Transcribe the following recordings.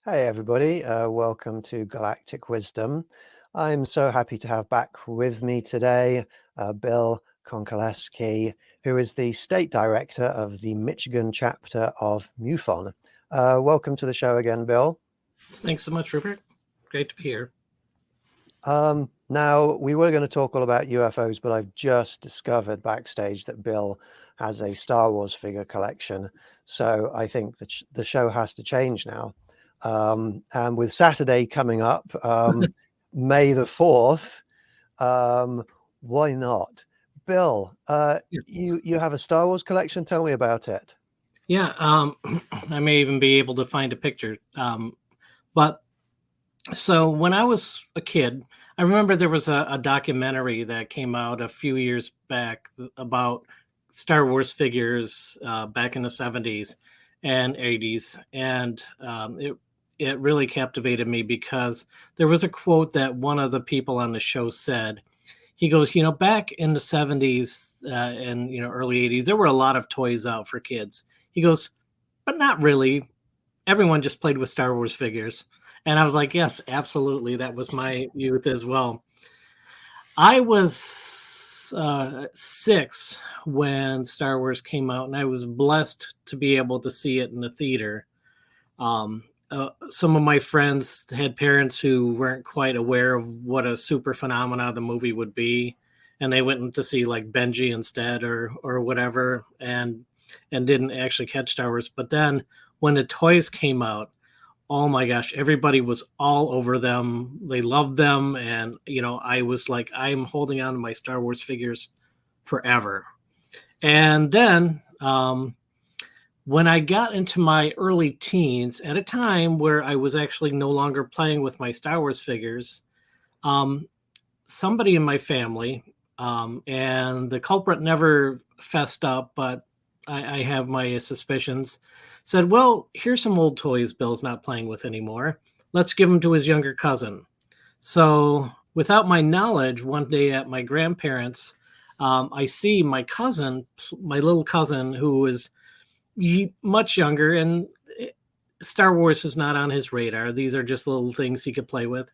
Hey everybody, welcome to Galactic Wisdom. I'm so happy to have back with me today Bill Konkolesky, who is the State Director of the Michigan chapter of MUFON. Welcome to the show again, Bill. Thanks so much, Rupert. Great to be here. Now, we were going to talk all about UFOs, but I've just discovered backstage that Bill has a Star Wars figure collection. So I think that the show has to change now. And with Saturday coming up, May the 4th, why not? Bill, Yes. you have a Star Wars collection. Tell me about it. Yeah, I may even be able to find a picture. But so when I was a kid, I remember there was a documentary that came out a few years back about Star Wars figures back in the 70s and 80s. And it really captivated me because there was a quote that one of the people on the show said. He goes, back in the 70s and, early 80s, there were a lot of toys out for kids. He goes, but not really. Everyone just played with Star Wars figures. And I was like, yes, absolutely. That was my youth as well. I was 6 when Star Wars came out, and I was blessed to be able to see it in the theater. Some of my friends had parents who weren't quite aware of what a super phenomena the movie would be, and they went to see like Benji instead or whatever, and didn't actually catch Star Wars. But then when the toys came out, oh my gosh, everybody was all over them. They loved them, and I was like, I'm holding on to my Star Wars figures forever. And then when I got into my early teens, at a time where I was actually no longer playing with my Star Wars figures, somebody in my family, and the culprit never fessed up, but I have my suspicions, said, well, here's some old toys Bill's not playing with anymore. Let's give them to his younger cousin. So without my knowledge, one day at my grandparents', I see my cousin, my little cousin, who is much younger, and Star Wars is not on his radar. These are just little things he could play with.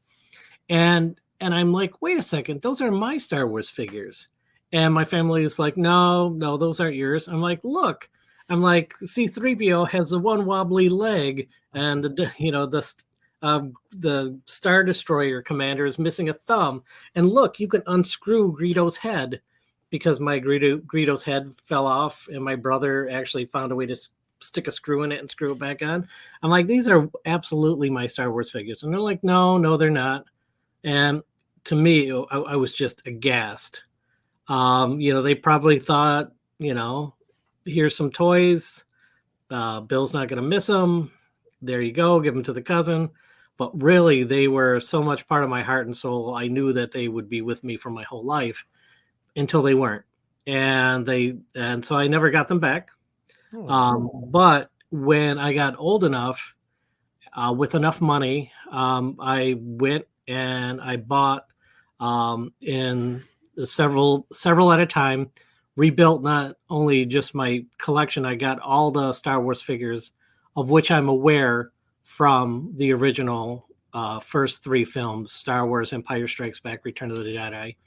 And I'm like, wait a second, those are my Star Wars figures. And my family is like, no, those aren't yours. I'm like, look, C-3PO has the one wobbly leg, and the Star Destroyer commander is missing a thumb. And look, you can unscrew Greedo's head, because my Greedo's head fell off, and my brother actually found a way to stick a screw in it and screw it back on. I'm like, these are absolutely my Star Wars figures. And they're like, no, they're not. And to me, I was just aghast. They probably thought, here's some toys. Bill's not going to miss them. There you go. Give them to the cousin. But really, they were so much part of my heart and soul. I knew that they would be with me for my whole life until they weren't. And so I never got them back. But when I got old enough, with enough money, I went and I bought in several at a time, rebuilt not only just my collection, I got all the Star Wars figures, of which I'm aware from the original first 3 films, Star Wars, Empire Strikes Back, Return of the Jedi.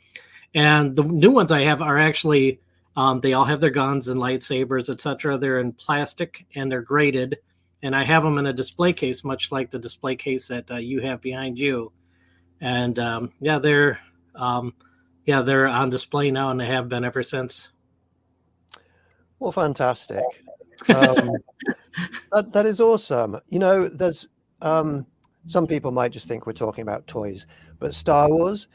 And the new ones I have are actually, they all have their guns and lightsabers, etc. They're in plastic and they're graded. And I have them in a display case, much like the display case that you have behind you. And they're on display now, and they have been ever since. Well, fantastic. That is awesome. There's some people might just think we're talking about toys, but Star Wars,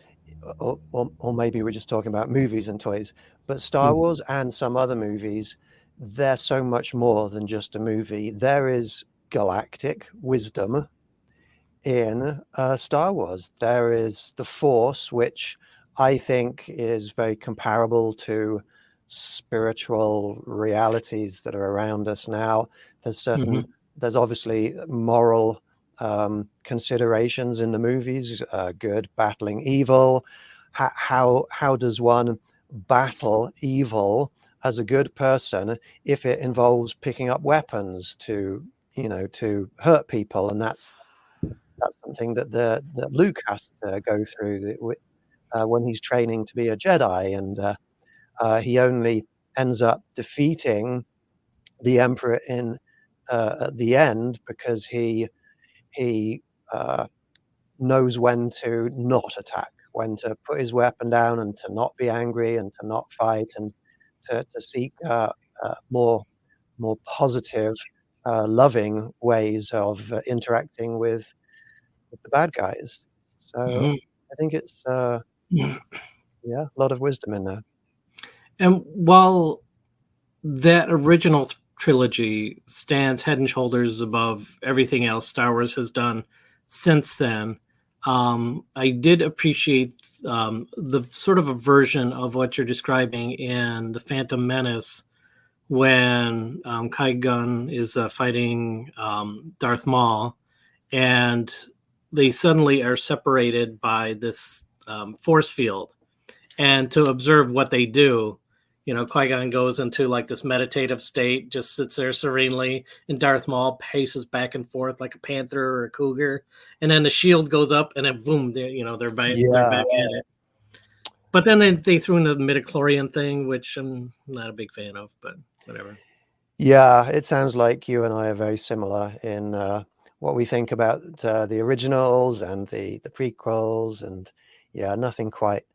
or maybe we're just talking about movies and toys, but Star Wars and some other movies, they're so much more than just a movie. There is galactic wisdom in Star Wars. There is the Force, which I think is very comparable to spiritual realities that are around us now. There's obviously moral considerations in the movies, good battling evil. How does one battle evil as a good person if it involves picking up weapons to hurt people? And that's something that Luke has to go through when he's training to be a Jedi, and he only ends up defeating the Emperor at the end because he knows when to not attack, when to put his weapon down, and to not be angry, and to not fight, and to seek more positive, loving ways of interacting with the bad guys. So I think it's Mhm. yeah, a lot of wisdom in there. And while that original trilogy stands head and shoulders above everything else Star Wars has done since then, I did appreciate the sort of a version of what you're describing in The Phantom Menace when Qui-Gon is fighting Darth Maul, and they suddenly are separated by this force field. And to observe what they do, Qui-Gon goes into like this meditative state, just sits there serenely, and Darth Maul paces back and forth like a panther or a cougar, and then the shield goes up, and then boom, they're back at it. But then they threw in the midichlorian thing, which I'm not a big fan of, but whatever. Yeah, it sounds like you and I are very similar in what we think about the originals and the prequels, and yeah, nothing quite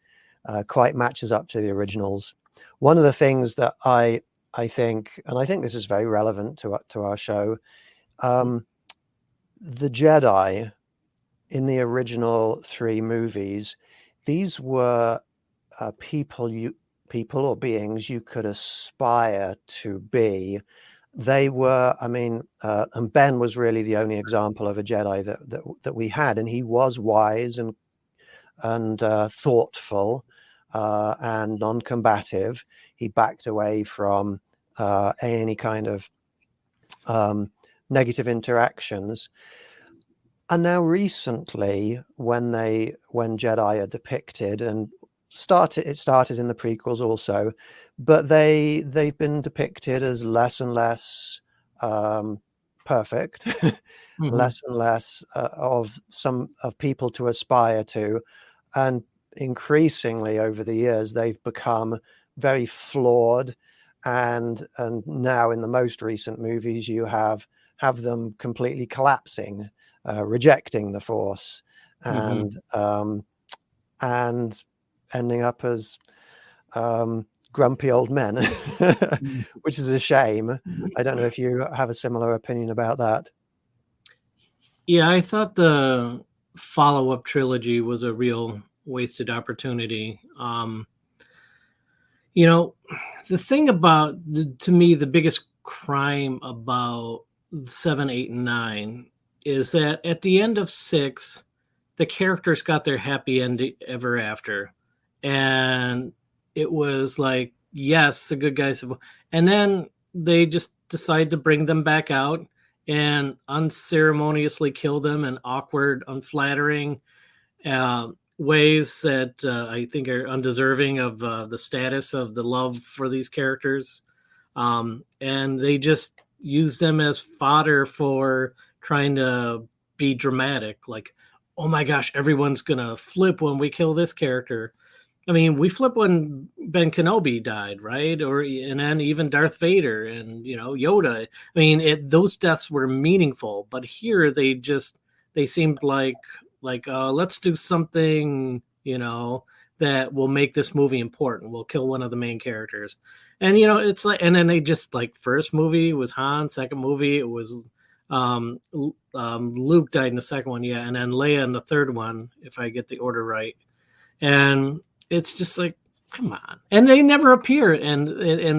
matches up to the originals. One of the things that I think, and I think this is very relevant to our show, the Jedi in the original 3 movies, these were people or beings you could aspire to be. They were, I mean, and Ben was really the only example of a Jedi that we had, and he was wise and thoughtful and non-combative. He backed away from any kind of negative interactions. And now recently, when Jedi are depicted, and it started in the prequels also, but they've been depicted as less and less perfect, less and less of people to aspire to, and increasingly over the years they've become very flawed, and now in the most recent movies you have them completely collapsing, rejecting the Force, and ending up as grumpy old men, which is a shame. I don't know if you have a similar opinion about that. Yeah, I thought the follow-up trilogy was a real wasted opportunity. The thing about, to me, the biggest crime about 7, 8, and 9 is that at the end of 6, the characters got their happy end ever after. And it was like, yes, the good guys have, and then they just decide to bring them back out and unceremoniously kill them in awkward, unflattering ways that I think are undeserving of the status of the love for these characters. And they just use them as fodder for trying to be dramatic. Like, oh my gosh, everyone's going to flip when we kill this character. I mean, we flip when Ben Kenobi died, right? And then even Darth Vader and, Yoda. I mean, those deaths were meaningful, but here they seemed like let's do something, that will make this movie important. We'll kill one of the main characters. And, it's like, and then they just like, first movie was Han, second movie, it was Luke died in the second one. Yeah. And then Leia in the third one, if I get the order right. And it's just like, come on. And they never appear. And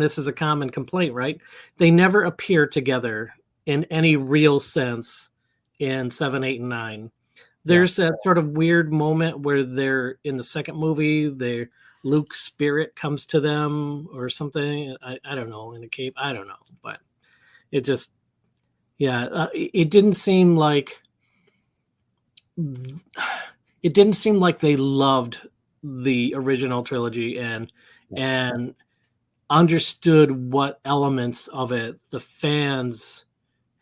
this is a common complaint, right? They never appear together in any real sense in 7, 8, and 9. There's that sort of weird moment where they're in the second movie, Luke's spirit comes to them or something. I don't know, in a cave. I don't know. But it just, it didn't seem like they loved the original trilogy and understood what elements of it the fans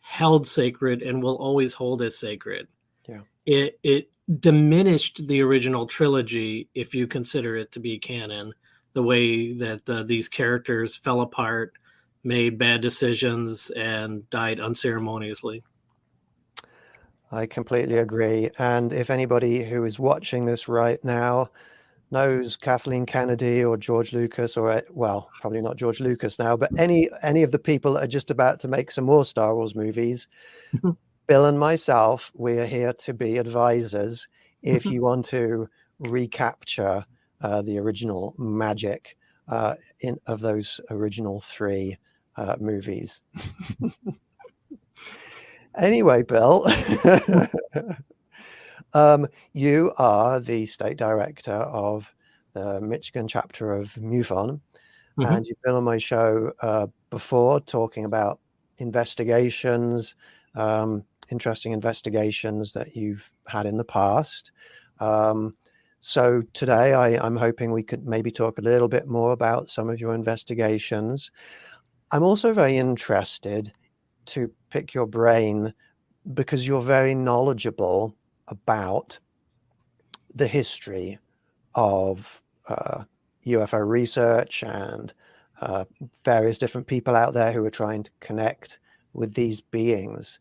held sacred and will always hold as sacred. Yeah. It diminished the original trilogy if you consider it to be canon, the way that these characters fell apart, made bad decisions, and died unceremoniously. I completely agree. And if anybody who is watching this right now knows Kathleen Kennedy or George Lucas, or well, probably not George Lucas now, but any of the people that are just about to make some more Star Wars movies, Bill and myself, we're here to be advisors if you want to recapture the original magic of those original three movies. Anyway, Bill, you are the state director of the Michigan chapter of MUFON, and you've been on my show before talking about investigations, interesting investigations that you've had in the past. So today I'm hoping we could maybe talk a little bit more about some of your investigations. I'm also very interested to pick your brain because you're very knowledgeable about the history of UFO research and various different people out there who are trying to connect with these beings.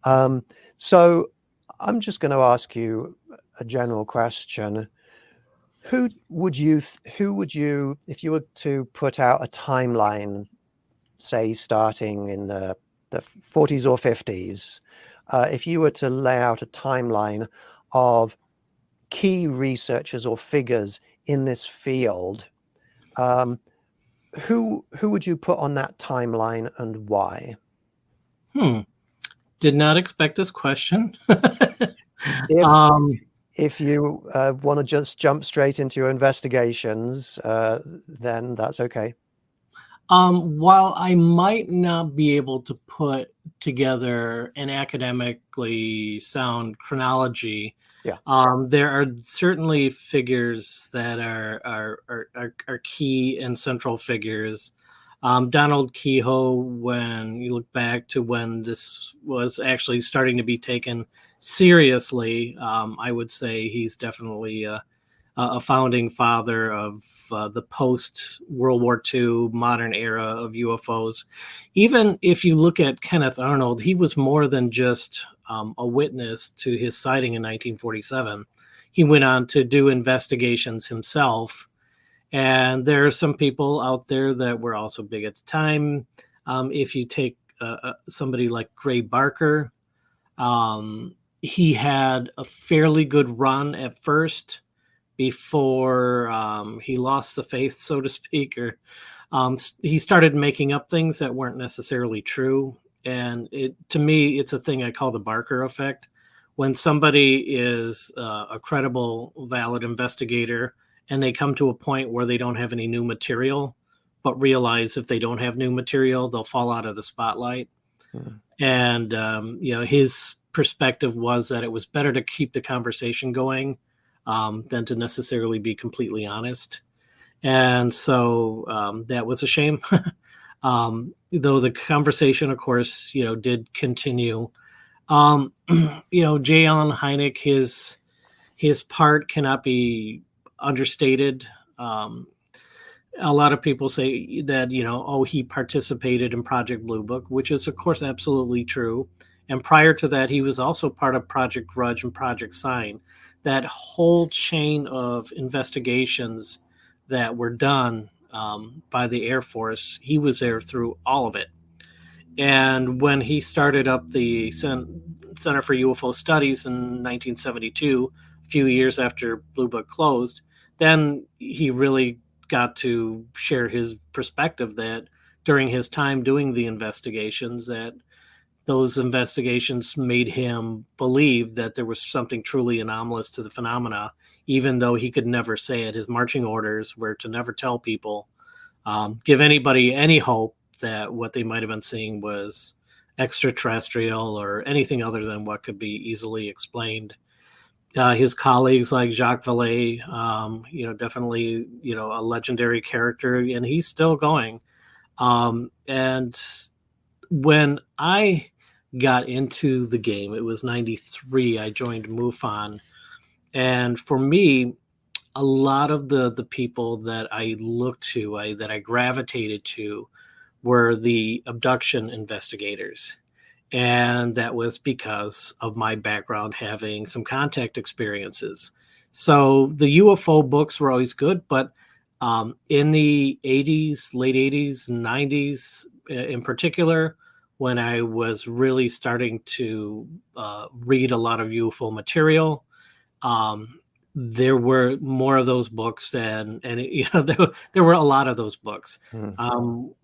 So I'm just going to ask you a general question. Who would you, if you were to put out a timeline, say starting in the 40s or 50s, if you were to lay out a timeline of key researchers or figures in this field, who would you put on that timeline and why? Did not expect this question. If you want to just jump straight into your investigations, then that's okay. While I might not be able to put together an academically sound chronology, there are certainly figures that are key and central figures. Donald Kehoe, when you look back to when this was actually starting to be taken seriously, I would say he's definitely a founding father of the post-World War II modern era of UFOs. Even if you look at Kenneth Arnold, he was more than just a witness to his sighting in 1947. He went on to do investigations himself. And there are some people out there that were also big at the time. If you take somebody like Gray Barker, he had a fairly good run at first before he lost the faith, so to speak, or he started making up things that weren't necessarily true. And to me, it's a thing I call the Barker effect. When somebody is a credible, valid investigator and they come to a point where they don't have any new material, but realize if they don't have new material, they'll fall out of the spotlight. And, his perspective was that it was better to keep the conversation going than to necessarily be completely honest. And so that was a shame. Though the conversation, of course, did continue. J. Allen Hynek, his part cannot be understated. A lot of people say that, he participated in Project Blue Book, which is, of course, absolutely true. And prior to that, he was also part of Project Grudge and Project Sign. That whole chain of investigations that were done by the Air Force, he was there through all of it. And when he started up the Center for UFO Studies in 1972, a few years after Blue Book closed, then he really got to share his perspective that during his time doing the investigations, that those investigations made him believe that there was something truly anomalous to the phenomena, even though he could never say it. His marching orders were to never tell people, give anybody any hope that what they might have been seeing was extraterrestrial or anything other than what could be easily explained. His colleagues like Jacques Vallée, definitely, a legendary character, and he's still going. And when I got into the game. It was 93. I joined MUFON. And for me, a lot of the people that I looked to, that I gravitated to, were the abduction investigators. And that was because of my background having some contact experiences. So the UFO books were always good, but in the 80s, late 80s, 90s in particular, when I was really starting to read a lot of UFO material, there were more of those books, and there were a lot of those books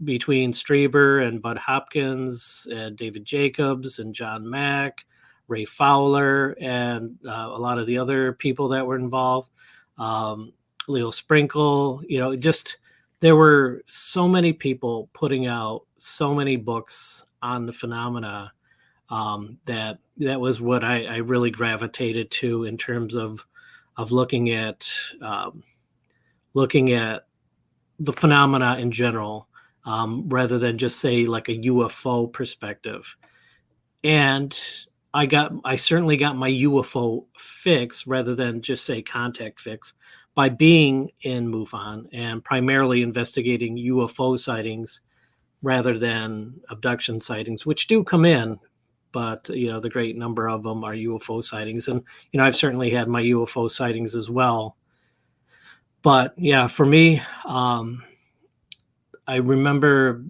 between Strieber and Bud Hopkins and David Jacobs and John Mack, Ray Fowler, and a lot of the other people that were involved, Leo Sprinkle. Just there were so many people putting out so many books on the phenomena that was what I really gravitated to in terms of looking at the phenomena in general, rather than just say like a UFO perspective. And I certainly got my UFO fix, rather than just say contact fix, by being in MUFON and primarily investigating UFO sightings rather than abduction sightings, which do come in. But, the great number of them are UFO sightings. And, I've certainly had my UFO sightings as well. But, yeah, for me, I remember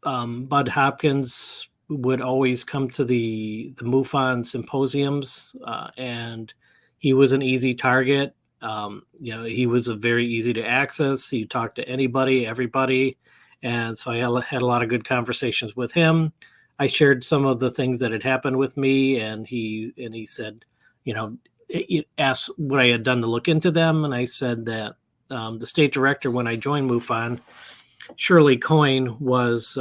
Bud Hopkins would always come to the MUFON symposiums, and he was an easy target. He was very easy to access. He talked to anybody, everybody. And so I had a lot of good conversations with him. I shared some of the things that had happened with me, and he said, he asked what I had done to look into them. And I said that the state director, when I joined MUFON, Shirley Coyne, was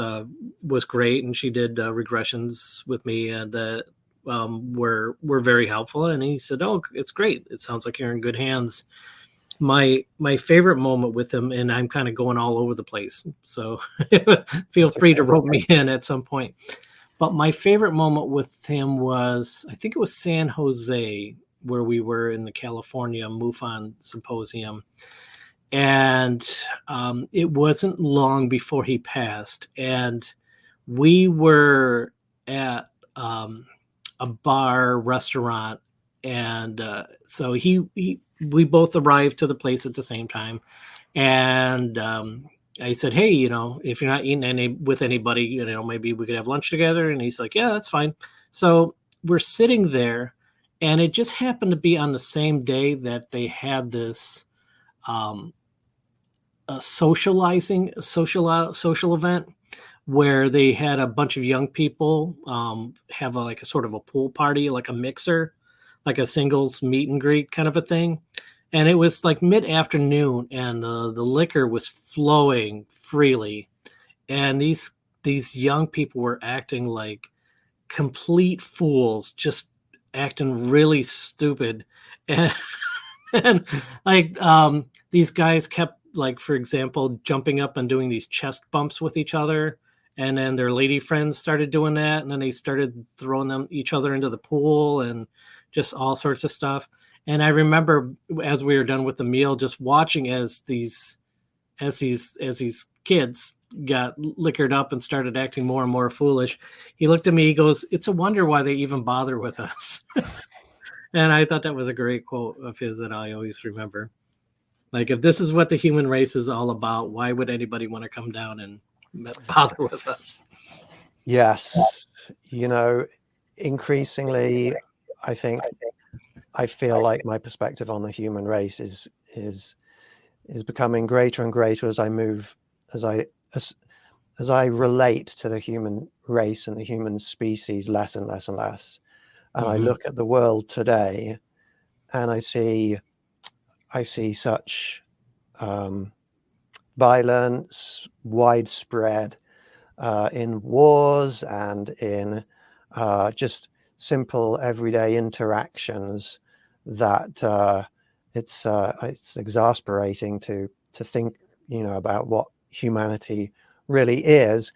great, and she did regressions with me that were very helpful. And he said, "Oh, it's great. It sounds like you're in good hands." My favorite moment with him, and I'm kind of going all over the place, so feel free to rope me in at some point. But my favorite moment with him was, I think it was San Jose, where we were in the California MUFON symposium. And it wasn't long before he passed. And we were at a bar restaurant. And so we both arrived to the place at the same time. And I said, "Hey, if you're not eating with anybody, maybe we could have lunch together." And he's like, "Yeah, that's fine." So we're sitting there, and it just happened to be on the same day that they had this a social event where they had a bunch of young people have a sort of a pool party, like a mixer, like a singles meet and greet kind of a thing. And it was like mid-afternoon, and the liquor was flowing freely. And these young people were acting like complete fools, just acting really stupid. And, and these guys kept, like, for example, jumping up and doing these chest bumps with each other. And then their lady friends started doing that. And then they started throwing each other into the pool and just all sorts of stuff. And I remember, as we were done with the meal, just watching as these kids got liquored up and started acting more and more foolish. He looked at me, he goes, "It's a wonder why they even bother with us." And I thought that was a great quote of his that I always remember. Like, if this is what the human race is all about, why would anybody want to come down and bother with us? Yes. Increasingly, I feel like my perspective on the human race is becoming greater and greater as I relate to the human race and the human species less and less and less. And I look at the world today, and I see such violence widespread in wars and in just simple everyday interactions that it's exasperating to think about what humanity really is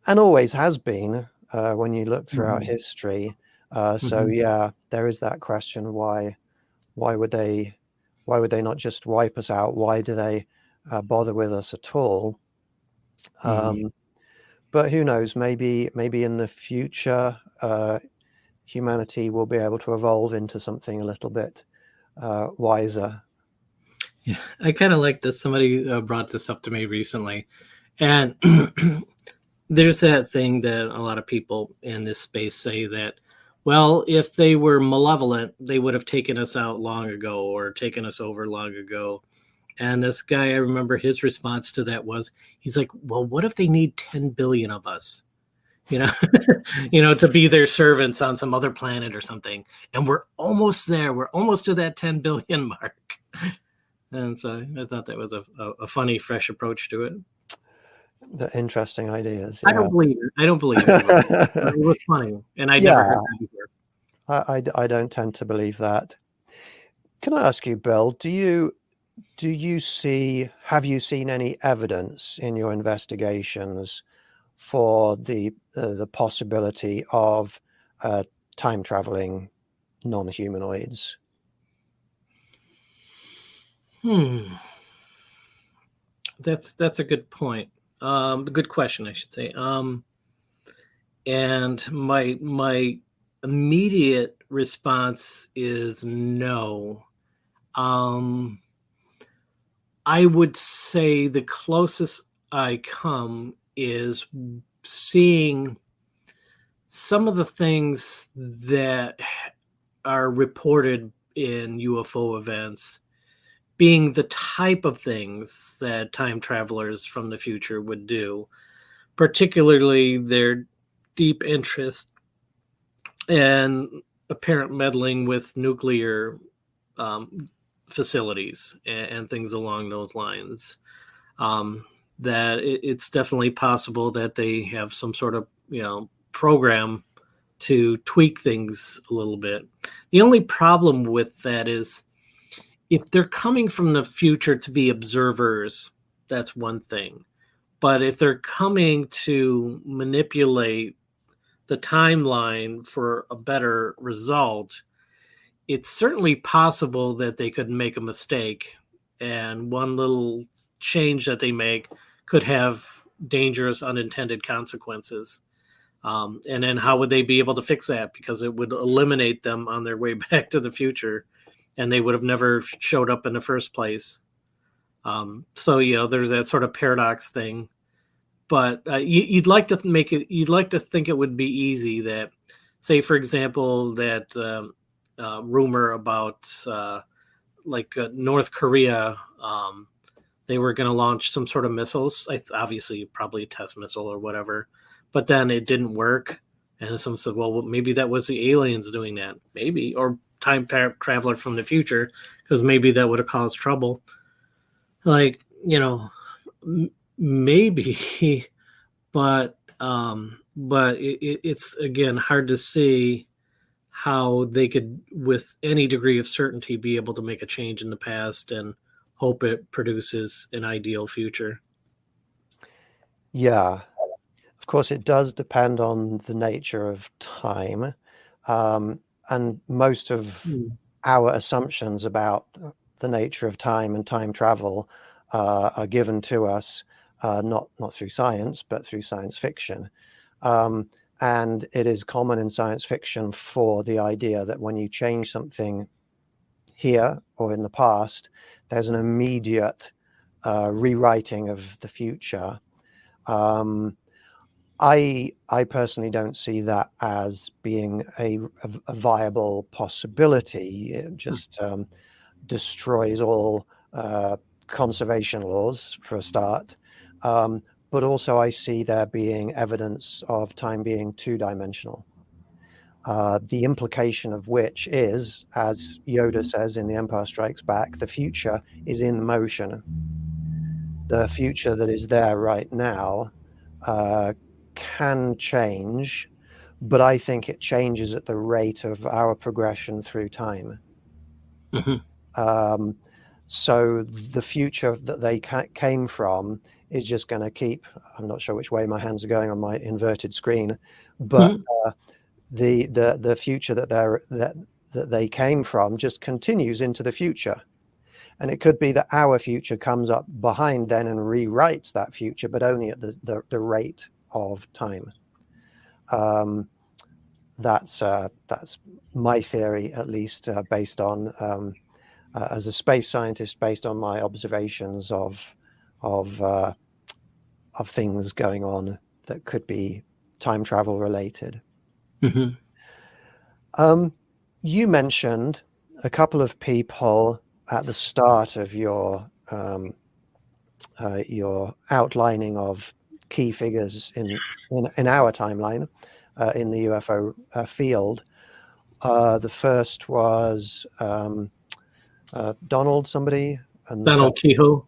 and always has been. when you look throughout history. So yeah, there is that question: why would they not just wipe us out? Why do they bother with us at all? But who knows? Maybe in the future, humanity will be able to evolve into something a little bit wiser. Yeah, I kind of like this. Somebody brought this up to me recently, and there's that thing that a lot of people in this space say that, well, if they were malevolent, they would have taken us out long ago or taken us over long ago. And this guy, I remember his response to that was, he's like, well, what if they need 10 billion of us? You know, to be their servants on some other planet or something. And we're almost there. We're almost to that 10 billion mark. And so I thought that was a funny, fresh approach to it. The interesting ideas. Yeah. I don't believe it. It was funny. And I never heard that before. I don't tend to believe that. Can I ask you, Bill, have you seen any evidence in your investigations for the possibility of time traveling non-humanoids? That's a good point. Good question, I should say. And my immediate response is no. I would say the closest I come is seeing some of the things that are reported in UFO events being the type of things that time travelers from the future would do, particularly their deep interest and apparent meddling with nuclear facilities and things along those lines. That it's definitely possible that they have some sort of, program to tweak things a little bit. The only problem with that is if they're coming from the future to be observers, that's one thing. But if they're coming to manipulate the timeline for a better result, it's certainly possible that they could make a mistake, and one little change that they make could have dangerous unintended consequences. And then how would they be able to fix that? Because it would eliminate them on their way back to the future, and they would have never showed up in the first place. So, there's that sort of paradox thing. But you'd like to think it would be easy that, say, for example, that rumor about North Korea, they were going to launch some sort of missiles, obviously probably a test missile or whatever, but then it didn't work. And someone said, well, maybe that was the aliens doing that, maybe, or time traveler from the future, because maybe that would have caused trouble. Maybe, but it's again hard to see how they could, with any degree of certainty, be able to make a change in the past and hope it produces an ideal future. Yeah, of course, it does depend on the nature of time, and most of our assumptions about the nature of time and time travel are given to us not through science, but through science fiction. And it is common in science fiction for the idea that when you change something here or in the past, there's an immediate rewriting of the future. I personally don't see that as being a viable possibility. It just destroys all conservation laws for a start. But also I see there being evidence of time being two-dimensional. The implication of which is, as Yoda says in The Empire Strikes Back, the future is in motion. The future that is there right now can change, but I think it changes at the rate of our progression through time. So the future that they came from is just going to keep. I'm not sure which way my hands are going on my inverted screen, but the future that they came from just continues into the future. And it could be that our future comes up behind then and rewrites that future, but only at the rate of time. That's my theory, at least, based on as a space scientist, based on my observations of things going on that could be time travel related. You mentioned a couple of people at the start of your outlining of key figures in our timeline in the UFO field. The first was Donald somebody, and Donald Kehoe.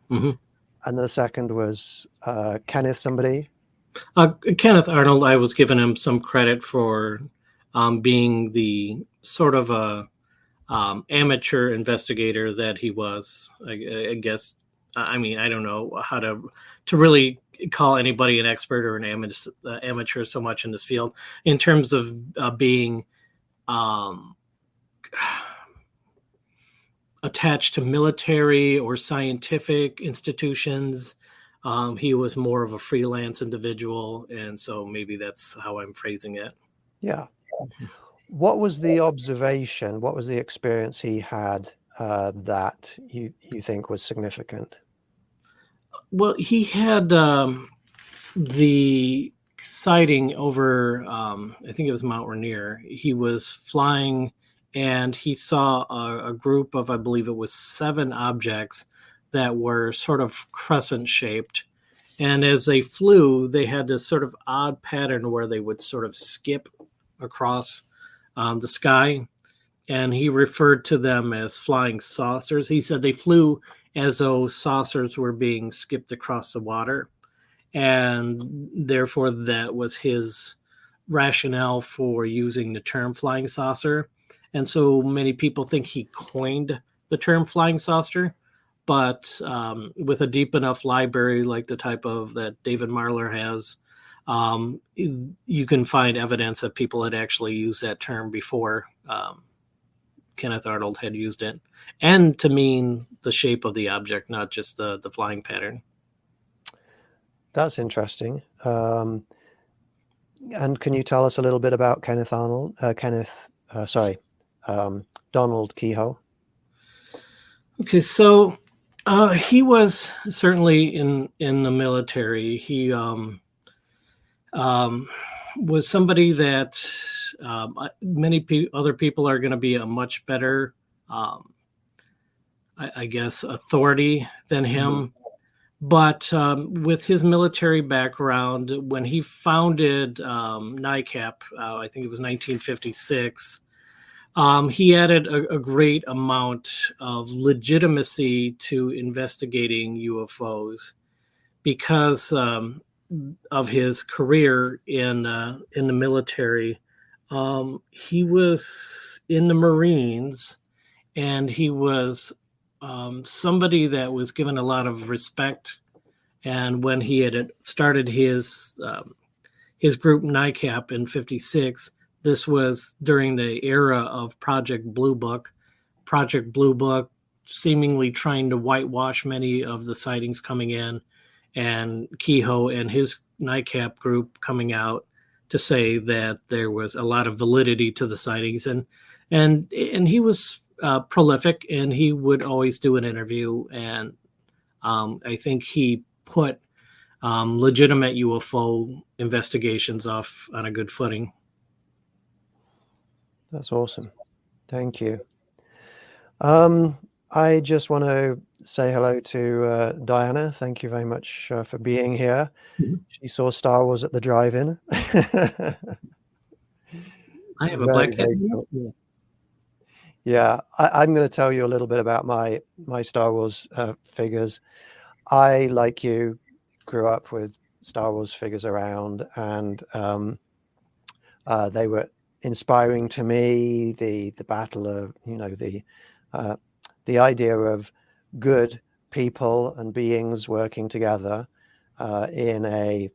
and the second was Kenneth somebody. Kenneth Arnold. I was giving him some credit for being the sort of a amateur investigator that he was. I guess. I mean, I don't know how to really call anybody an expert or an amateur so much in this field in terms of being attached to military or scientific institutions. He was more of a freelance individual, and so maybe that's how I'm phrasing it. Yeah. What was the observation? What was the experience he had that you think was significant? Well, he had the sighting over, I think it was Mount Rainier. He was flying and he saw a group of, I believe it was 7 objects that were sort of crescent shaped. And as they flew, they had this sort of odd pattern where they would sort of skip across the sky. And he referred to them as flying saucers. He said they flew as though saucers were being skipped across the water. And therefore, that was his rationale for using the term flying saucer. And so many people think he coined the term flying saucer. But with a deep enough library like the type of that David Marler has, you can find evidence that people had actually used that term before Kenneth Arnold had used it, and to mean the shape of the object, not just the flying pattern. That's interesting. And can you tell us a little bit about Donald Kehoe? Okay, so he was certainly in the military. He was somebody that many other people are going to be a much better, I guess, authority than him. But with his military background, when he founded NICAP, I think it was 1956, he added a great amount of legitimacy to investigating UFOs because of his career in the military. He was in the Marines, and he was somebody that was given a lot of respect. And when he had started his group NICAP in '56, this was during the era of Project Blue Book. Project Blue Book seemingly trying to whitewash many of the sightings coming in, and Kehoe and his NICAP group coming out to say that there was a lot of validity to the sightings, and he was prolific, and he would always do an interview, and I think he put legitimate UFO investigations off on a good footing. That's awesome. Thank you. I just want to say hello to Diana. Thank you very much for being here. She saw Star Wars at the drive-in. I have a black hat. Cool. Yeah, I'm going to tell you a little bit about my Star Wars figures. I, like you, grew up with Star Wars figures around, and they were inspiring to me. The battle of, the idea of good people and beings working together in a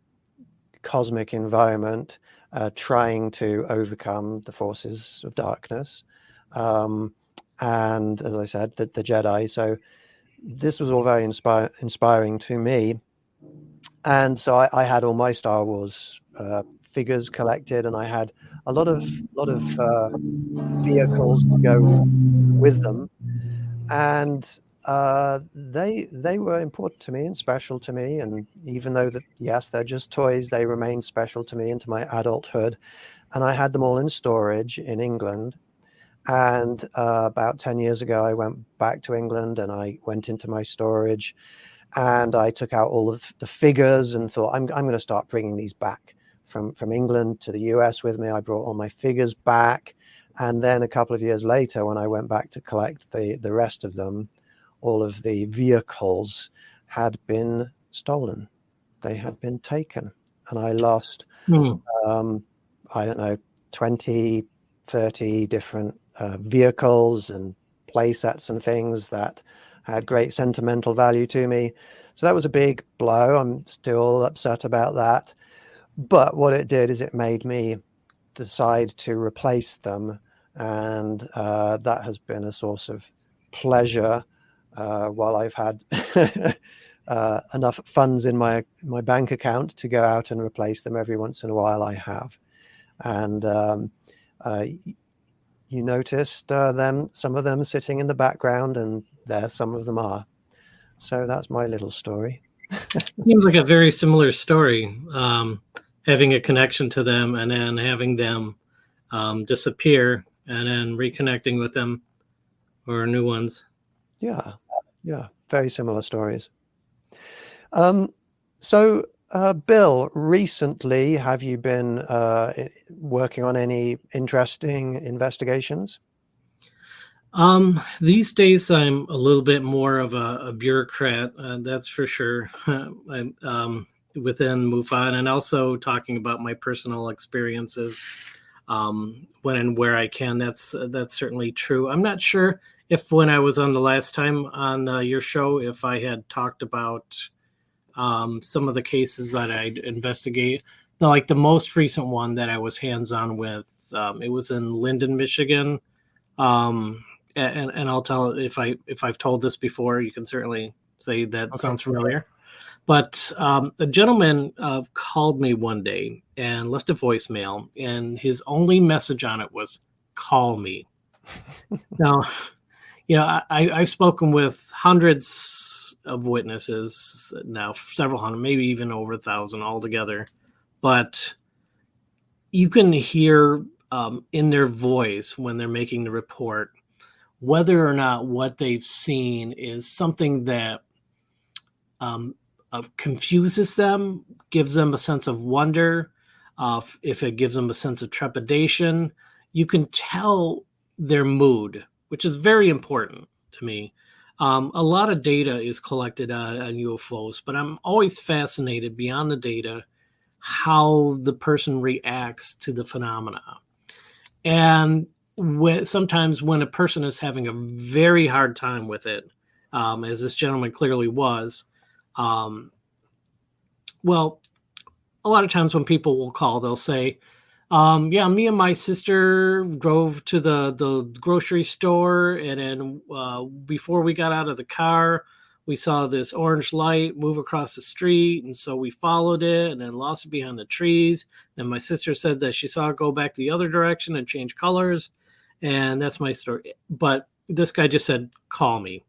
cosmic environment, trying to overcome the forces of darkness. And as I said, the Jedi. So this was all very inspiring to me. And so I had all my Star Wars figures collected, and I had a lot of vehicles to go with them. And they were important to me and special to me. And even though that, yes, they're just toys, they remain special to me into my adulthood. And I had them all in storage in England. And about 10 years ago, I went back to England and I went into my storage and I took out all of the figures and thought, I'm going to start bringing these back from England to the US with me. I brought all my figures back. And then a couple of years later, when I went back to collect the rest of them, all of the vehicles had been stolen. They had been taken. And I lost, I don't know, 20, 30 different vehicles and play sets and things that had great sentimental value to me. So that was a big blow. I'm still upset about that. But what it did is it made me decide to replace them. And that has been a source of pleasure while I've had enough funds in my bank account to go out and replace them every once in a while. I have. And you noticed some of them sitting in the background, and there some of them are. So that's my little story. Seems like a very similar story, having a connection to them and then having them disappear and then reconnecting with them or new ones. Yeah, very similar stories. So, Bill, recently, have you been working on any interesting investigations? These days, I'm a little bit more of a bureaucrat, that's for sure. I'm within MUFON, and also talking about my personal experiences when and where I can. That's certainly true. I'm not sure if when I was on the last time on your show, if I had talked about some of the cases that I'd investigate. Like the most recent one that I was hands-on with, it was in Linden, Michigan. And I'll tell if I've told this before, you can certainly say that okay. Sounds familiar. But a gentleman called me one day and left a voicemail, and his only message on it was "call me." Now, I've spoken with hundreds of witnesses now, several hundred, maybe even over 1,000 altogether, but you can hear in their voice when they're making the report whether or not what they've seen is something that confuses them, gives them a sense of wonder, if it gives them a sense of trepidation. You can tell their mood, which is very important to me. A lot of data is collected on UFOs, but I'm always fascinated beyond the data how the person reacts to the phenomena. And sometimes when a person is having a very hard time with it, as this gentleman clearly was, well, a lot of times when people will call, they'll say, yeah, me and my sister drove to the grocery store, and then before we got out of the car, we saw this orange light move across the street, and so we followed it and then lost it behind the trees. And my sister said that she saw it go back the other direction and change colors, and that's my story. But this guy just said, call me,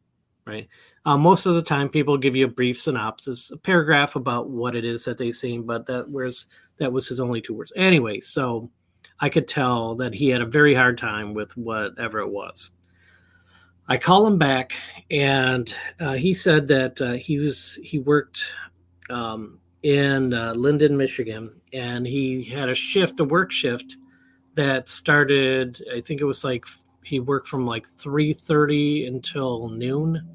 right? Most of the time, people give you a brief synopsis, a paragraph about what it is that they've seen, but that was his only 2 words. Anyway, so I could tell that he had a very hard time with whatever it was. I call him back, and he said that he worked in Linden, Michigan, and he had a work shift that started, I think it was like he worked from like 3:30 until noon.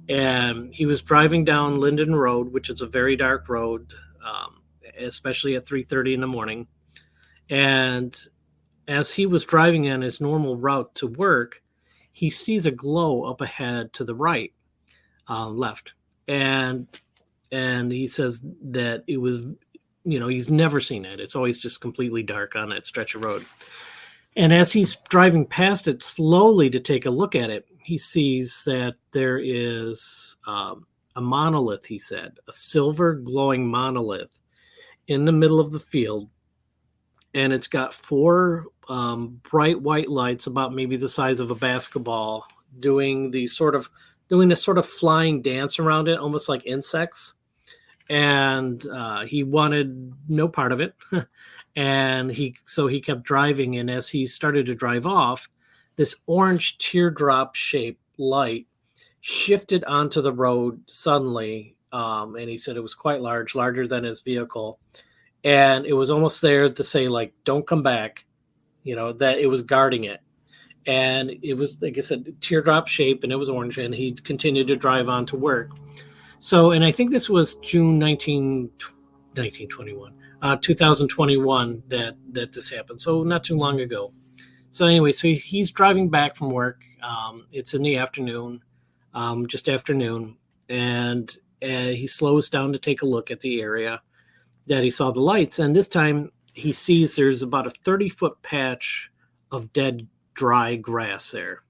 And he was driving down Linden Road, which is a very dark road, especially at 3:30 in the morning. And as he was driving on his normal route to work, he sees a glow up ahead to the right, left. And and he says that it was, he's never seen it. It's always just completely dark on that stretch of road. And as he's driving past it slowly to take a look at it, he sees that there is a monolith, he said, a silver glowing monolith in the middle of the field. And it's got four bright white lights about maybe the size of a basketball doing this sort of flying dance around it, almost like insects. And he wanted no part of it. And he kept driving. And as he started to drive off, this orange teardrop shaped light shifted onto the road suddenly. And he said it was quite large, larger than his vehicle. And it was almost there to say, like, don't come back, that it was guarding it. And it was, like I said, teardrop shape, and it was orange, and he continued to drive on to work. So, and I think this was June 2021 that this happened. So not too long ago. So anyway, so he's driving back from work. It's in the afternoon, just afternoon. And he slows down to take a look at the area that he saw the lights. And this time he sees there's about a 30-foot patch of dead, dry grass there.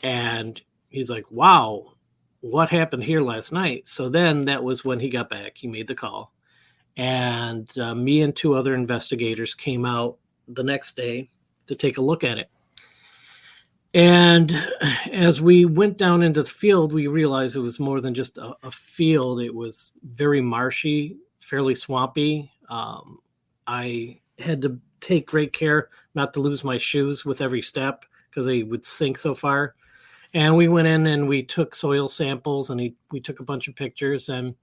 And he's like, wow, what happened here last night? So then that was when he got back. He made the call. And me and two other investigators came out the next day to take a look at it. And as we went down into the field, we realized it was more than just a field. It was very marshy, fairly swampy. I had to take great care not to lose my shoes with every step because they would sink so far. And we went in and we took soil samples, and we took a bunch of pictures. And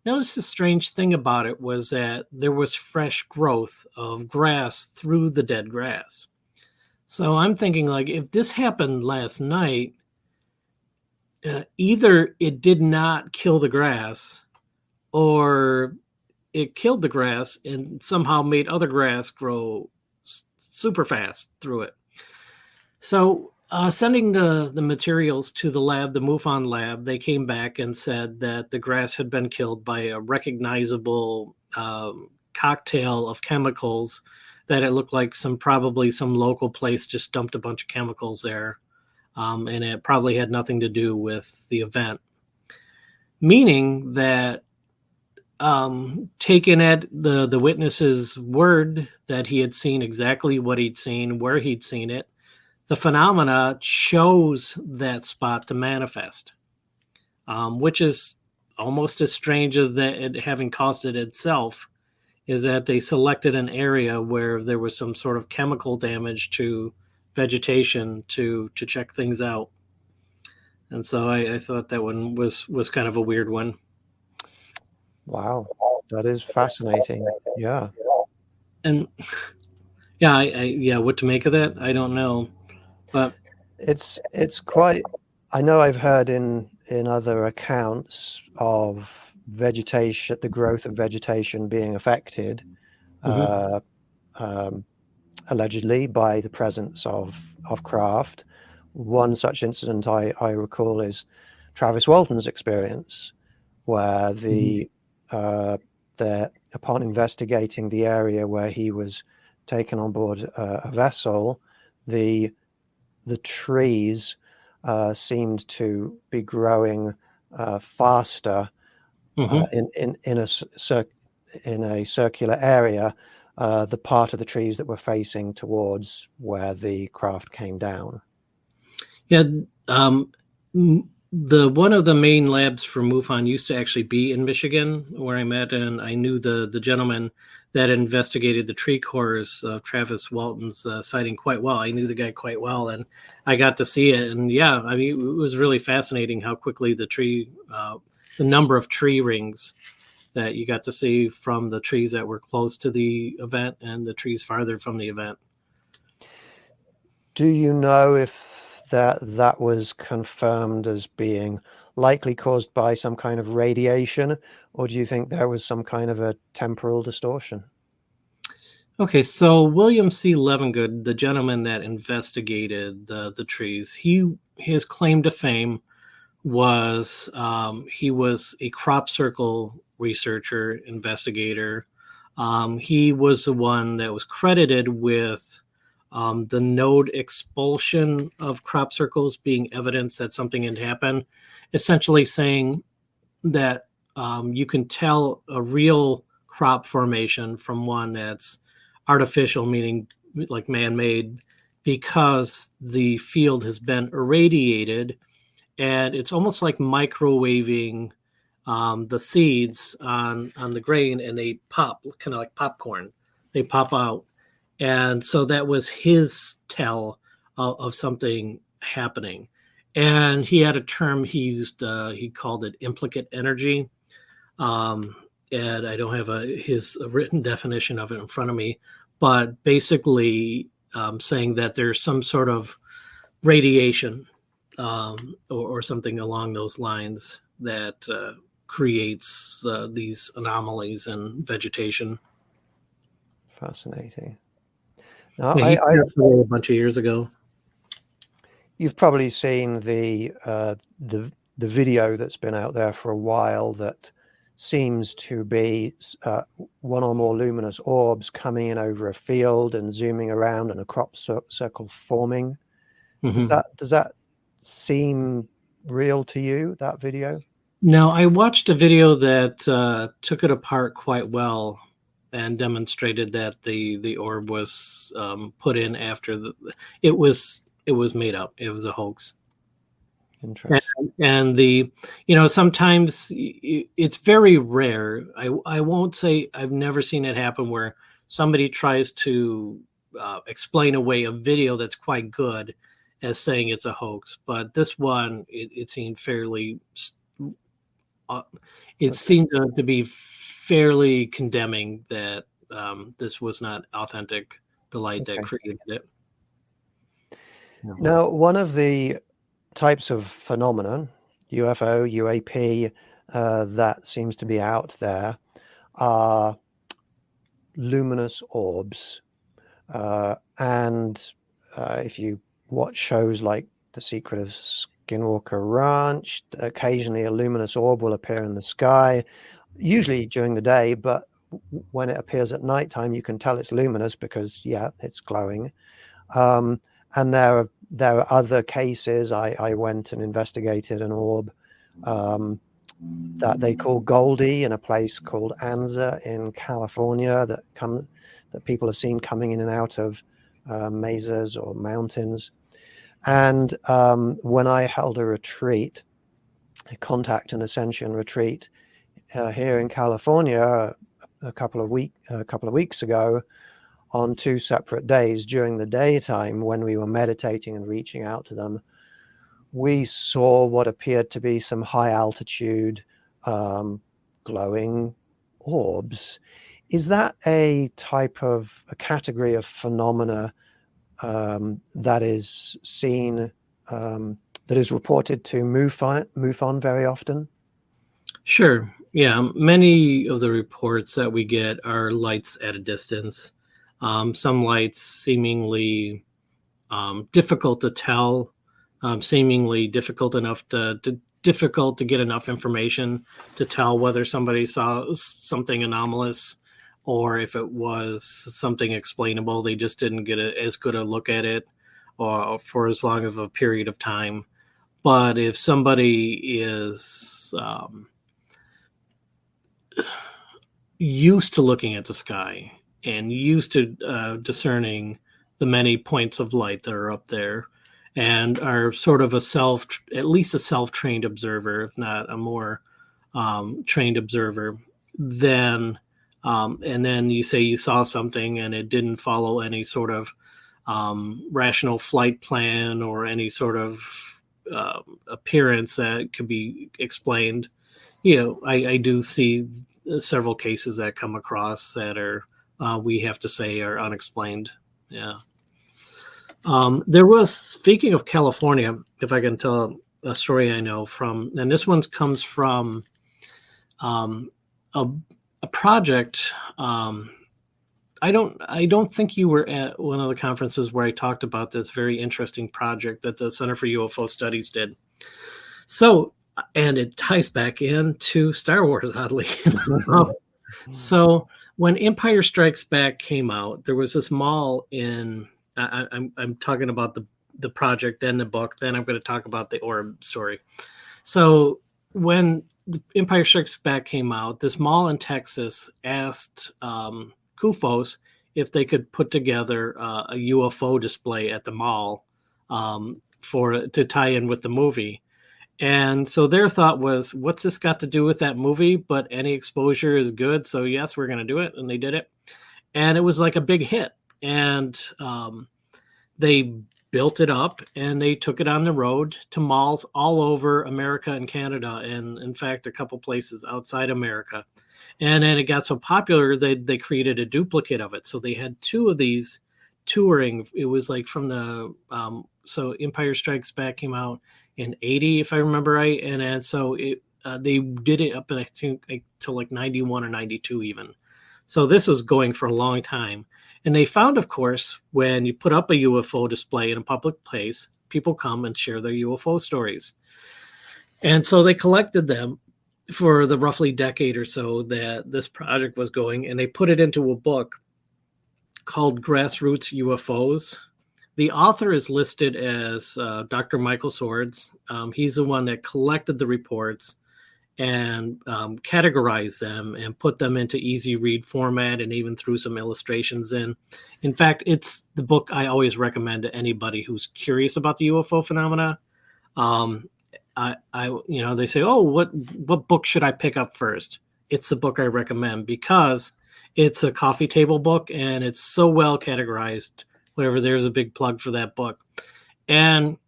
noticed the strange thing about it was that there was fresh growth of grass through the dead grass. So I'm thinking, like, if this happened last night, either it did not kill the grass, or it killed the grass and somehow made other grass grow super fast through it. So sending the materials to the lab, the MUFON lab, they came back and said that the grass had been killed by a recognizable cocktail of chemicals, that it looked like probably some local place just dumped a bunch of chemicals there. And it probably had nothing to do with the event. Meaning that taken at the witness's word that he had seen exactly what he'd seen, where he'd seen it, the phenomena chose that spot to manifest, which is almost as strange as that it having caused it itself, is that they selected an area where there was some sort of chemical damage to vegetation to check things out. And so I thought that one was kind of a weird one. Wow, that is fascinating. Yeah. And yeah, what to make of that, I don't know. But it's quite, I know I've heard in other accounts of vegetation, the growth of vegetation being affected, allegedly by the presence of craft. One such incident I recall is Travis Walton's experience, where upon investigating the area where he was taken on board a vessel, the trees seemed to be growing faster in a circular area, the part of the trees that were facing towards where the craft came down. Yeah, the one of the main labs for MUFON used to actually be in Michigan, where I'm at, and I knew the gentleman that investigated the tree cores of Travis Walton's sighting quite well. I knew the guy quite well, and I got to see it. And yeah, I mean, it was really fascinating how quickly the number of tree rings that you got to see from the trees that were close to the event and the trees farther from the event. Do you know if that was confirmed as being likely caused by some kind of radiation, or do you think there was some kind of a temporal distortion? Okay, so William C. Levengood, the gentleman that investigated the trees, his claim to fame was he was a crop circle researcher, investigator. He was the one that was credited with the node expulsion of crop circles being evidence that something had happened, essentially saying that you can tell a real crop formation from one that's artificial, meaning like man-made, because the field has been irradiated, and it's almost like microwaving the seeds on the grain, and they pop, kind of like popcorn. They pop out. And so that was his tell of something happening. And he had a term he used, he called it implicate energy. And I don't have his written definition of it in front of me, but basically saying that there's some sort of radiation or something along those lines that creates these anomalies in vegetation. Fascinating. Now, Yeah, he passed away a bunch of years ago. You've probably seen the video that's been out there for a while that seems to be one or more luminous orbs coming in over a field and zooming around, and a crop circle forming. Mm-hmm. Does that seem real to you, that video? No, I watched a video that took it apart quite well and demonstrated that the orb was put in after it was made up. It was a hoax. Interesting. And sometimes it's very rare. I won't say I've never seen it happen where somebody tries to explain away a video that's quite good as saying it's a hoax. But this one, it seemed fairly. It seemed to be fairly condemning that this was not authentic, the light that created it. Now, one of the types of phenomenon, UFO, UAP, that seems to be out there are luminous orbs. And if you watch shows like The Secret of Skinwalker Ranch, occasionally a luminous orb will appear in the sky, usually during the day, but when it appears at nighttime, you can tell it's luminous because, yeah, it's glowing. And there are other cases. I went and investigated an orb that they call Goldie in a place called Anza in California that people have seen coming in and out of mesas or mountains. And when I held a retreat, a contact and ascension retreat here in California a couple of weeks ago, on 2 separate days during the daytime when we were meditating and reaching out to them, we saw what appeared to be some high altitude glowing orbs. Is that a category of phenomena that is seen, that is reported to MUFON very often? Sure. Yeah. Many of the reports that we get are lights at a distance. Some lights seemingly difficult to tell, seemingly difficult to get enough information to tell whether somebody saw something anomalous or if it was something explainable. They just didn't get as good a look at it or for as long of a period of time. But if somebody is used to looking at the sky and used to discerning the many points of light that are up there, and are sort of at least a self-trained observer, if not a more trained observer, then and then you say you saw something and it didn't follow any sort of rational flight plan or any sort of appearance that could be explained. I do see several cases that come across that are we have to say are unexplained. Yeah. There was, speaking of California, if I can tell a story I know from, and this one comes from a project. I don't think you were at one of the conferences where I talked about this very interesting project that the Center for UFO Studies did. So, and it ties back into Star Wars, oddly enough. So when Empire Strikes Back came out, there was this mall in. I'm talking about the project and the book. Then I'm going to talk about the orb story. So when the Empire Strikes Back came out, this mall in Texas asked CUFOS if they could put together a UFO display at the mall to tie in with the movie. And so their thought was, what's this got to do with that movie? But any exposure is good. So, yes, we're going to do it. And they did it. And it was like a big hit. And they built it up and they took it on the road to malls all over America and Canada. And in fact, a couple places outside America. And then it got so popular, they created a duplicate of it. So they had two of these touring. It was like from the, so Empire Strikes Back came out in 80, if I remember right. And then so they did it up in, I think, till like 91 or 92 even. So this was going for a long time. And they found, of course, when you put up a UFO display in a public place, people come and share their UFO stories. And so they collected them for the roughly decade or so that this project was going, and they put it into a book called Grassroots UFOs. The author is listed as Dr. Michael Swords. He's the one that collected the reports and categorized them and put them into easy read format and even threw some illustrations in. In fact, it's the book I always recommend to anybody who's curious about the UFO phenomena. They say, oh, what book should I pick up first? It's the book I recommend because it's a coffee table book and it's so well categorized. Whatever, there's a big plug for that book. And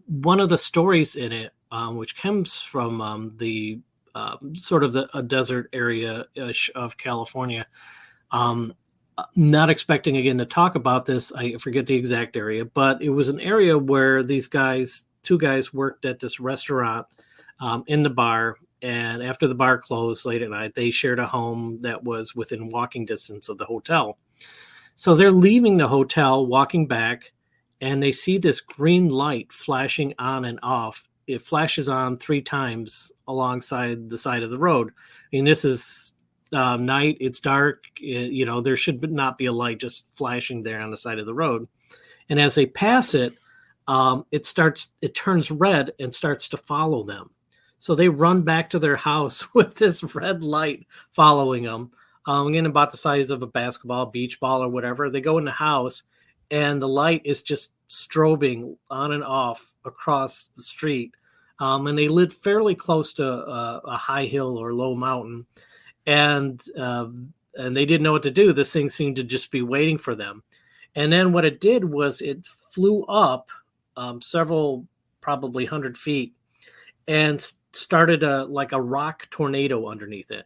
one of the stories in it, which comes from the sort of a desert area of California, not expecting again to talk about this, I forget the exact area, but it was an area where these two guys worked at this restaurant in the bar. And after the bar closed late at night, they shared a home that was within walking distance of the hotel. So they're leaving the hotel, walking back, and they see this green light flashing on and off. It flashes on 3 times alongside the side of the road. I mean, this is night. It's dark. There should not be a light just flashing there on the side of the road. And as they pass it, it turns red and starts to follow them. So they run back to their house with this red light following them. Again, about the size of a basketball, beach ball, or whatever. They go in the house, and the light is just strobing on and off across the street. And they lived fairly close to a high hill or low mountain, and they didn't know what to do. This thing seemed to just be waiting for them. And then what it did was it flew up several, probably 100 feet, and started a rock tornado underneath it.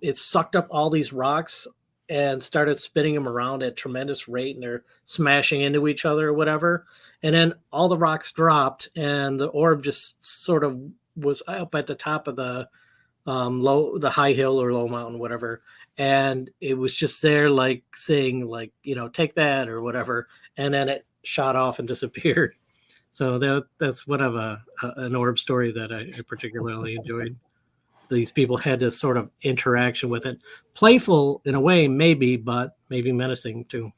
It sucked up all these rocks and started spinning them around at tremendous rate, and they're smashing into each other or whatever. And then all the rocks dropped, and the orb just sort of was up at the top of the high hill or low mountain, whatever. And it was just there, like saying, take that or whatever. And then it shot off and disappeared. So that's one of an orb story that I particularly enjoyed. These people had this sort of interaction with it. Playful in a way, maybe, but maybe menacing too.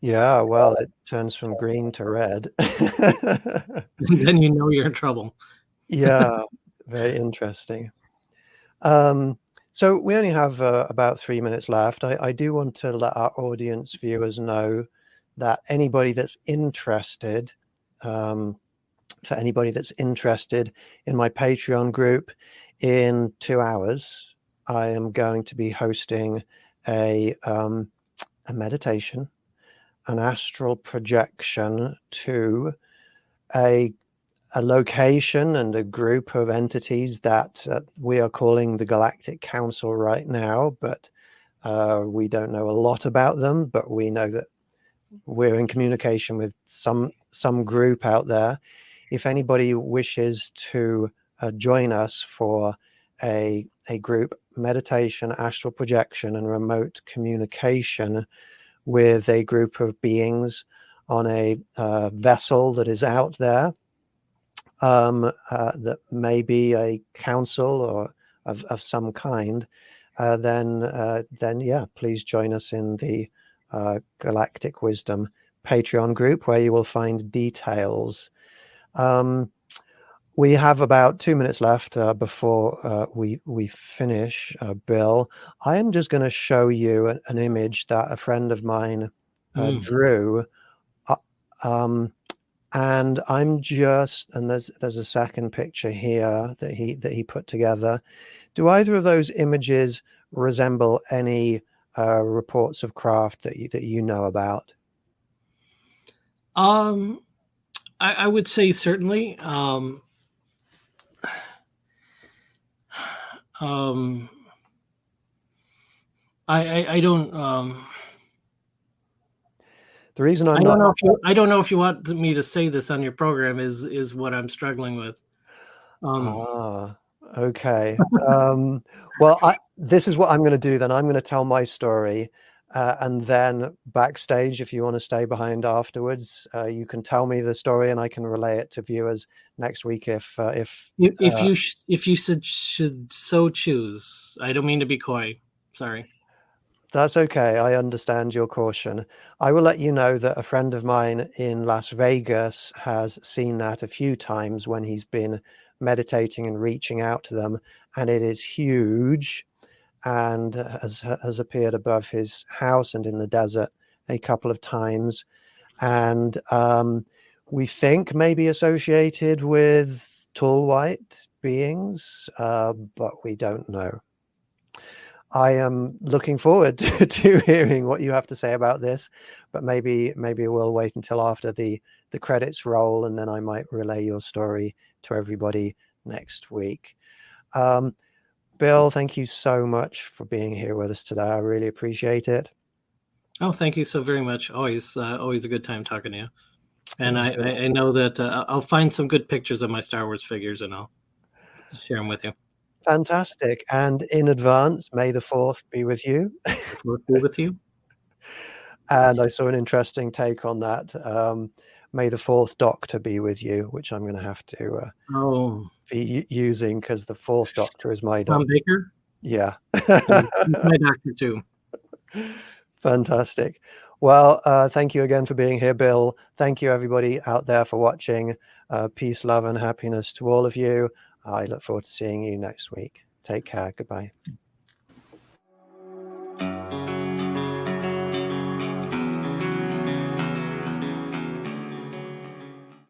Yeah, well, it turns from green to red. Then you know you're in trouble. Yeah, very interesting. So we only have about 3 minutes left. I do want to let our audience viewers know that anybody that's interested, for anybody that's interested in my Patreon group, in 2 hours, I am going to be hosting a meditation, an astral projection to a location and a group of entities that we are calling the Galactic Council right now, but we don't know a lot about them, but we know that we're in communication with some group out there. If anybody wishes to join us for a group meditation, astral projection, and remote communication with a group of beings on a vessel that is out there, that may be a council or of some kind, then yeah, please join us in the Galactic Wisdom Patreon group, where you will find details. We have about 2 minutes left before we finish, Bill. I am just going to show you an image that a friend of mine drew, and there's a second picture here that he put together. Do either of those images resemble any reports of craft that you know about? I would say certainly. I don't. The reason I don't know if you want me to say this on your program is what I'm struggling with. Okay. Well, this is what I'm going to do then. I'm going to tell my story, and then backstage, if you want to stay behind afterwards, you can tell me the story, and I can relay it to viewers next week if you should so choose. I don't mean to be coy. Sorry. That's okay. I understand your caution. I will let you know that a friend of mine in Las Vegas has seen that a few times when he's been meditating and reaching out to them, and it is huge, and has appeared above his house and in the desert a couple of times, and we think maybe associated with tall white beings, but we don't know. I am looking forward to hearing what you have to say about this, but maybe we'll wait until after the credits roll, and then I might relay your story to everybody next week. Bill, thank you so much for being here with us today. I really appreciate it. Oh, thank you so very much. Always a good time talking to you. And I know that I'll find some good pictures of my Star Wars figures, and I'll share them with you. Fantastic. And in advance, May the 4th be with you. The 4th be with you. And I saw an interesting take on that. May the 4th Doctor be with you, which I'm going to have to be using, because the 4th Doctor is my doctor. Tom Baker? Yeah. My doctor too. Fantastic. Well, thank you again for being here, Bill. Thank you, everybody out there, for watching. Peace, love, and happiness to all of you. I look forward to seeing you next week. Take care. Goodbye.